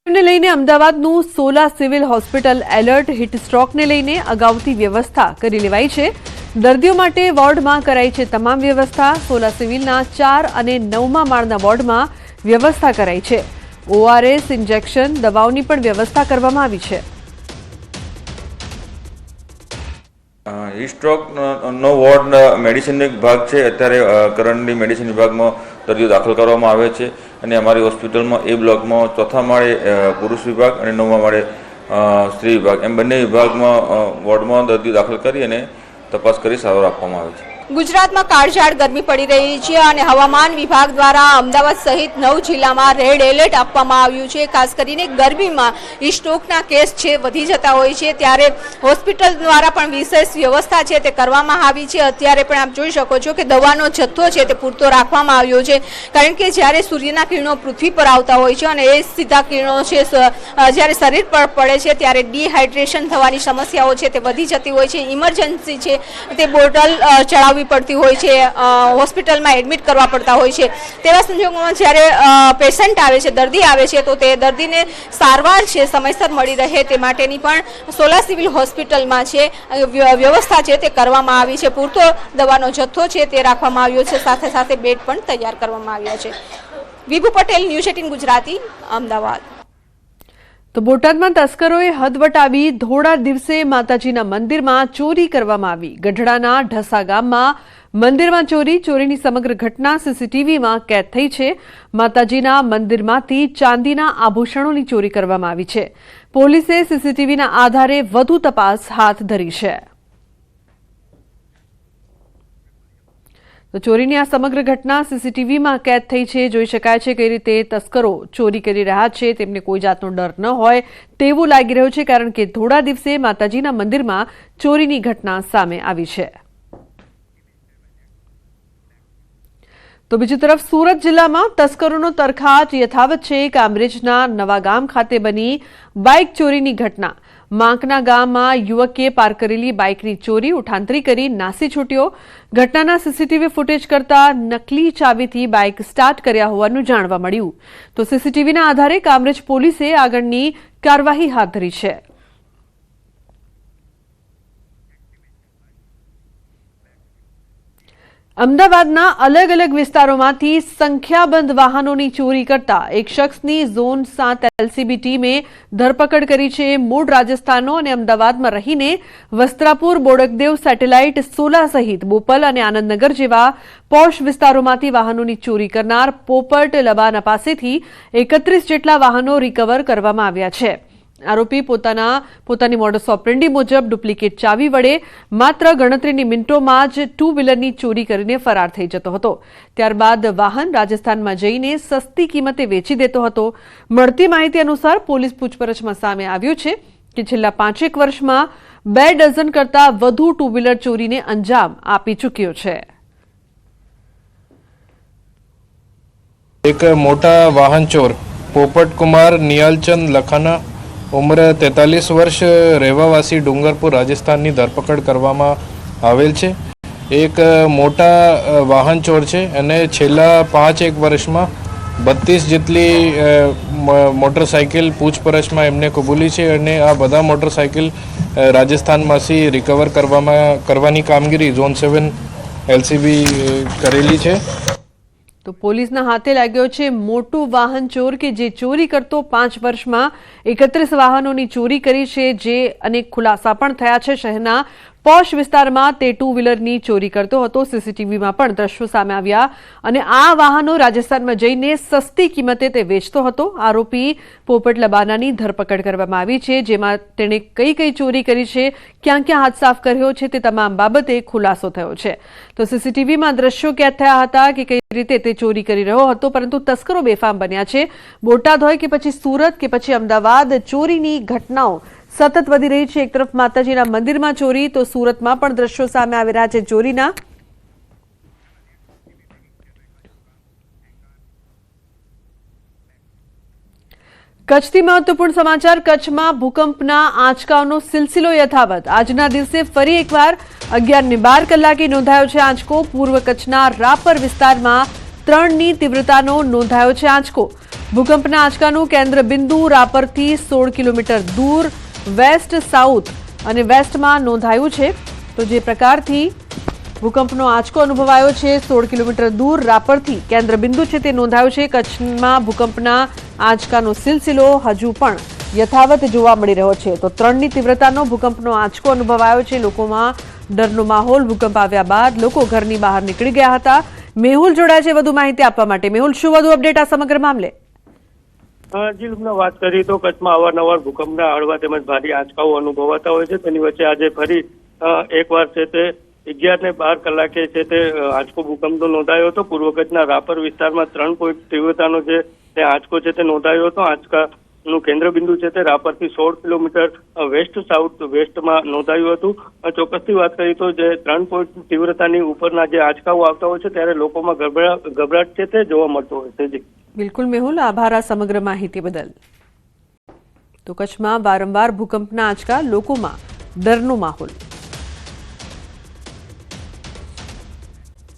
ને લઈને અમદાવાદનું Sola civil hospital alert heat સ્ટ્રોકને લઈને અગાઉથી વ્યવસ્થા કરી લેવાઈ છે। દર્દીઓ માટે વોર્ડમાં કરાઈ છે તમામ વ્યવસ્થા। સોલા સિવિલના 4 અને 9મા માળના વોર્ડમાં વ્યવસ્થા કરાઈ છે। ઓઆરએસ ઇન્જેક્શન દવાઓની પણ વ્યવસ્થા કરવામાં આવી છે। સ્ટ્રોક નો વોર્ડ મેડિસિન વિભાગ છે। અત્યારે કરંટલી મેડિસિન વિભાગમાં દર્દીઓ દાખલ કરવામાં આવે છે અને અમારી હોસ્પિટલમાં એ બ્લોકમાં 4થા માળે પુરુષ વિભાગ અને 9મા માળે સ્ત્રી વિભાગ એમ બંને વિભાગમાં વોર્ડમાં દર્દીઓ દાખલ કરી અને તપાસ કરી સારવાર આપવામાં આવે છે। ગુજરાતમાં કાળઝાળ ગરમી પડી રહી છે અને હવામાન વિભાગ દ્વારા અમદાવાદ સહિત 9 જિલ્લામાં રેડ એલર્ટ આપવામાં આવ્યું છે। ખાસ કરીને ગરમીમાં સ્ટ્રોકના કેસ છે વધી જતા હોય છે, ત્યારે હોસ્પિટલ દ્વારા પણ વિશેષ વ્યવસ્થા છે તે કરવામાં આવી છે। અત્યારે પણ આપ જોઈ શકો છો કે દવાનો જથ્થો છે તે પૂરતો રાખવામાં આવ્યો છે, કારણ કે જ્યારે સૂર્યના કિરણો પૃથ્વી પર આવતા હોય છે અને એ સીધા કિરણો છે જ્યારે શરીર પર પડે છે ત્યારે ડિહાઇડ્રેશન થવાની સમસ્યાઓ છે તે વધી જતી હોય છે। ઇમરજન્સી છે તે બોટલ ચડાવવી પડતી હોય છે, હોસ્પિટલમાં એડમિટ કરવા પડતા હોય છે। તેવા સંજોગોમાં જ્યારે પેશન્ટ આવે છે, દર્દી આવે છે, તો તે દર્દીને સારવાર છે સમયસર મળી રહે તે માટેની પણ સોલા સિવિલ હોસ્પિટલમાં છે વ્યવસ્થા છે તે કરવામાં આવી છે। પૂરતો દવાનો જથ્થો છે તે રાખવામાં આવ્યો છે, સાથે સાથે બેડ પણ તૈયાર કરવામાં આવ્યા છે। વિભુ પટેલ, ન્યૂઝ 18 ગુજરાતી, અમદાવાદ। તો બોટાદમાં તસ્કરોએ હદ વટાવી ધોળા દિવસે માતાજીના મંદિરમાં ચોરી કરવામાં આવી। ગઢડાના ઢસા ગામમાં મંદિરમાં ચોરીની સમગ્ર ઘટના સીસીટીવીમાં કેદ થઈ છે। માતાજીના મંદિરમાંથી ચાંદીના આભૂષણોની ચોરી કરવામાં આવી છે। પોલીસે સીસીટીવીના આધારે વધુ તપાસ હાથ ધરી છે। તો ચોરીની આ સમગ્ર ઘટના સીસીટીવીમાં કેદ થઈ છે। જોઈ શકાય છે કઈ રીતે તસ્કરો ચોરી કરી રહ્યા છે, તેમને કોઈ જાતનો ડર ન હોય તેવું લાગી રહ્યું છે, કારણ કે ધોળા દિવસે માતાજીના મંદિરમાં ચોરીની ઘટના સામે આવી છે। તો બીજી તરફ સુરત જિલ્લામાં તસ્કરોનો તરખાટ યથાવત છે। કામરેજના નવાગામ ખાતે બની બાઇક ચોરીની ઘટના। માંકના ગામમાં યુવકે પાર્ક કરેલી બાઇકની ચોરી ઉઠાંતરી કરી નાસી છૂટ્યો। ઘટનાના સીસીટીવી ફૂટેજ કરતા નકલી ચાવીથી બાઇક સ્ટાર્ટ કર્યા હોવાનું જાણવા મળ્યું। તો સીસીટીવીના આધારે કામરેજ પોલીસે આગળની કાર્યવાહી હાથ ધરી છે। અમદાવાદના અલગ અલગ વિસ્તારોમાંથી સંખ્યાબંધ વાહનોની ચોરી કરતા એક શખ્સની ઝોન 7 એલસીબી ટીમે ધરપકડ કરી છે। મૂળ રાજસ્થાનનો અને અમદાવાદમાં રહીને વસ્ત્રાપુર, બોડકદેવ, સેટેલાઇટ, સોલા સહિત બોપલ અને આનંદનગર જેવા પોશ વિસ્તારોમાંથી વાહનોની ચોરી કરનાર પોપટ લબાના પાસેથી 31 જેટલા વાહનો રિકવર કરવામાં આવ્યા છે। આરોપી પોતાની મોડસ ઓપરેન્ડી મુજબ ડુપ્લિકેટ ચાવી વડે માત્ર ગણતરીની મિનિટોમાં જ 2 વ્હીલરની ચોરી કરીને ફરાર થઈ જતો હતો। ત્યારબાદ વાહન રાજસ્થાનમાં જઈને સસ્તી કિંમતે વેચી દેતો હતો। મળતી માહિતી અનુસાર પોલીસ પૂછપરછમાં સામે આવ્યું છે કે છેલ્લા 5 વર્ષમાં 2 ડઝન કરતાં વધુ 2 વ્હીલર ચોરીને અંજામ આપી ચૂક્યો છે। એક મોટા વાહન ચોર પોપટ કુમાર નિયાલચંદ લખાના ઉંમર 43 વર્ષ, રહેવાવાસી ડુંગરપુર, રાજસ્થાનની ધરપકડ કરવામાં આવેલ છે। એક મોટા વાહન ચોર છે અને છેલ્લા 5-1 વર્ષમાં 32 જેટલી મોટરસાઇકલ પૂછપરછમાં એમને કબૂલી છે અને આ બધા મોટરસાઇકલ રાજસ્થાનમાંથી રિકવર કરવાની કામગીરી ઝોન 7 એલસીબી કરેલી છે। તો પોલીસના હાથે લાગ્યો છે મોટું વાહન ચોર કે જે ચોરી કરતો 5 વર્ષમાં 31 વાહનોની ચોરી કરી છે, જે અનેક ખુલાસા પણ થયા છે। શહેરના પોશ વિસ્તારમાં તે 2 વ્હીલરની ચોરી કરતો હતો। સીસીટીવીમાં પણ દ્રશ્યો સામે આવ્યા અને આ વાહનો રાજસ્થાનમાં જઈને સસ્તી કિંમતે તે વેચતો હતો। આરોપી પોપટ લબાનાની ધરપકડ કરવામાં આવી છે, જેમાં તેણે કઈ ચોરી કરી છે, ક્યાં હાથ સાફ કર્યો છે, તે તમામ બાબતે ખુલાસો થયો છે। તો સીસીટીવીમાં દ્રશ્યો કેદ થયા હતા કે કઈ રીતે તે ચોરી કરી રહ્યો હતો, પરંતુ તસ્કરો બેફામ બન્યા છે। બોટાદ હોય કે પછી સુરત કે પછી અમદાવાદ, ચોરીની ઘટનાઓ સતત વધી રહી છે। એક તરફ માતાજીના મંદિરમાં ચોરી, તો સુરતમાં પણ દ્રશ્યો સામે આવી રહ્યા છે ચોરીના। કચ્છથી મહત્વપૂર્ણ સમાચાર। કચ્છમાં ભૂકંપના આંચકાઓનો સિલસિલો યથાવત। આજના દિવસે ફરી એકવાર 11:12 કલાકે નોંધાયો છે આંચકો। પૂર્વ કચ્છના રાપર વિસ્તારમાં 3ની તીવ્રતાનો નોંધાયો છે આંચકો। ભૂકંપના આંચકાનું કેન્દ્ર બિંદુ રાપરથી 16 કિલોમીટર દૂર વેસ્ટ સાઉથ અને વેસ્ટમાં નોંધાયું છે. તો જે પ્રકારથી ભૂકંપનો આંચકો અનુભવાયો છે 16 કિલોમીટર દૂર રાપરથી કેન્દ્ર બિંદુ છે તે નોંધાયું છે. કચ્છમાં ભૂકંપના આંચકાનો સિલસિલો હજુ પણ યથાવત જોવા મળી રહ્યો છે. તો 3ની તીવ્રતાનો ભૂકંપનો આંચકો અનુભવાયો છે. લોકોમાં ડરનો માહોલ. ભૂકંપ આવ્યા બાદ લોકો ઘરની બહાર નીકળી ગયા હતા. મેહુલ જોડાય છે વધુ માહિતી આપવા માટે. મેહુલ, શું વધુ અપડેટ આ સમગ્ર મામલે? જી લુબના, વાત કરીએ તો કચ્છમાં અવારનવાર ભૂકંપના હળવા તેમજ ભારે આંચકાઓ અનુભવાતા હોય છે. તેની વચ્ચે આજે ફરી એકવાર છે તે 11:12 કલાકે છે તે આંચકો ભૂકંપનો નોંધાયો હતો. પૂર્વ કચ્છના રાપર વિસ્તારમાં 3 તીવ્રતાનો જે આંચકો છે તે નોંધાયો હતો. આંચકાનું કેન્દ્રબિંદુ છે તે રાપરથી 16 કિલોમીટર વેસ્ટ સાઉથ વેસ્ટમાં નોંધાયું હતું. ચોક્કસથી વાત કરીએ તો જે 3 તીવ્રતાની ઉપરના જે આંચકાઓ આવતા હોય છે ત્યારે લોકોમાં ગભરાટ છે તે જોવા મળતો હોય છે. જી બિલકુલ મેહુલ, આભાર આ સમગ્ર માહિતી બદલ. તો કચ્છમાં વારંવાર ભૂકંપના આંચકા, લોકોમાં ડરનો માહોલ.